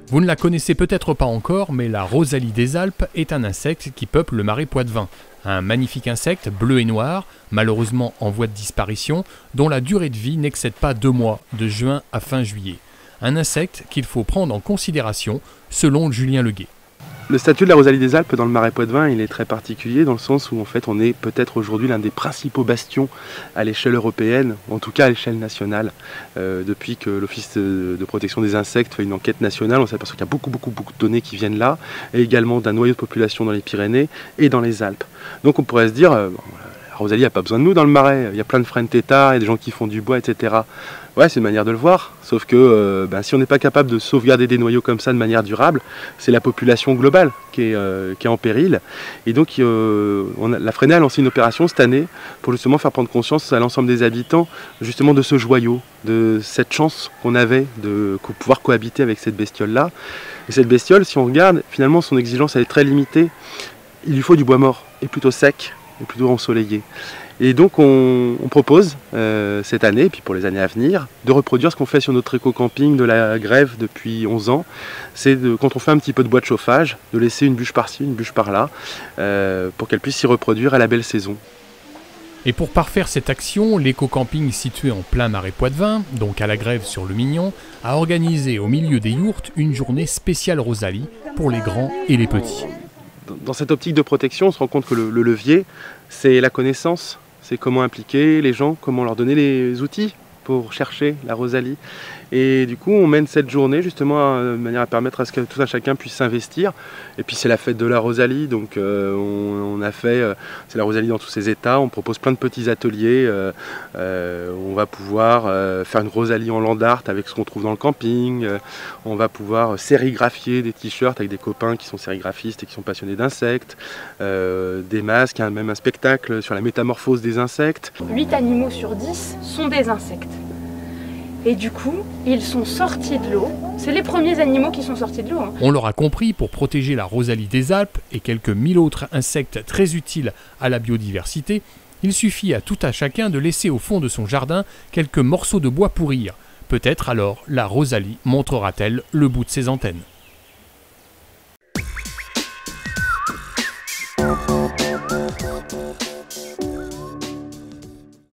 Vous ne la connaissez peut-être pas encore, mais la rosalie des Alpes est un insecte qui peuple le marais poitevin. Un magnifique insecte bleu et noir, malheureusement en voie de disparition, dont la durée de vie n'excède pas 2 mois, de juin à fin juillet. Un insecte qu'il faut prendre en considération, selon Julien Leguet. Le statut de la rosalie des Alpes dans le marais poitevin, il est très particulier dans le sens où en fait on est peut-être aujourd'hui l'un des principaux bastions à l'échelle européenne, en tout cas à l'échelle nationale. Depuis que l'Office de protection des insectes fait une enquête nationale, on s'aperçoit qu'il y a beaucoup de données qui viennent là, et également d'un noyau de population dans les Pyrénées et dans les Alpes. Donc on pourrait se dire, la rosalie n'a pas besoin de nous dans le marais, il y a plein de frênes têtards, il y a des gens qui font du bois, etc. Ouais, c'est une manière de le voir, sauf que si on n'est pas capable de sauvegarder des noyaux comme ça de manière durable, c'est la population globale qui est en péril. Et donc la Fresnay a lancé une opération cette année pour justement faire prendre conscience à l'ensemble des habitants justement de ce joyau, de cette chance qu'on avait de pouvoir cohabiter avec cette bestiole-là. Et cette bestiole, si on regarde, finalement son exigence elle est très limitée. Il lui faut du bois mort, et plutôt sec, et plutôt ensoleillé. Et donc on propose cette année, et puis pour les années à venir, de reproduire ce qu'on fait sur notre éco-camping de la Grève depuis 11 ans. C'est quand on fait un petit peu de bois de chauffage, de laisser une bûche par-ci, une bûche par-là, pour qu'elle puisse s'y reproduire à la belle saison. Et pour parfaire cette action, l'éco-camping situé en plein marais poitevin, donc à la Grève sur le Mignon, a organisé au milieu des yourtes une journée spéciale rosalie pour les grands et les petits. Dans cette optique de protection, on se rend compte que le levier, c'est la connaissance. C'est comment impliquer les gens, comment leur donner les outils pour chercher la rosalie. Et du coup, on mène cette journée justement de manière à permettre à ce que tout un chacun puisse s'investir. Et puis c'est la fête de la rosalie, donc on a fait, c'est la rosalie dans tous ses états. On propose plein de petits ateliers. On va pouvoir faire une rosalie en land art avec ce qu'on trouve dans le camping. On va pouvoir sérigraphier des t-shirts avec des copains qui sont sérigraphistes et qui sont passionnés d'insectes. Des masques, même un spectacle sur la métamorphose des insectes. 8 animaux sur 10 sont des insectes. Et du coup, ils sont sortis de l'eau. C'est les premiers animaux qui sont sortis de l'eau. On l'aura compris, pour protéger la rosalie des Alpes et quelques 1000 autres insectes très utiles à la biodiversité, il suffit à tout à chacun de laisser au fond de son jardin quelques morceaux de bois pourrir. Peut-être alors la rosalie montrera-t-elle le bout de ses antennes.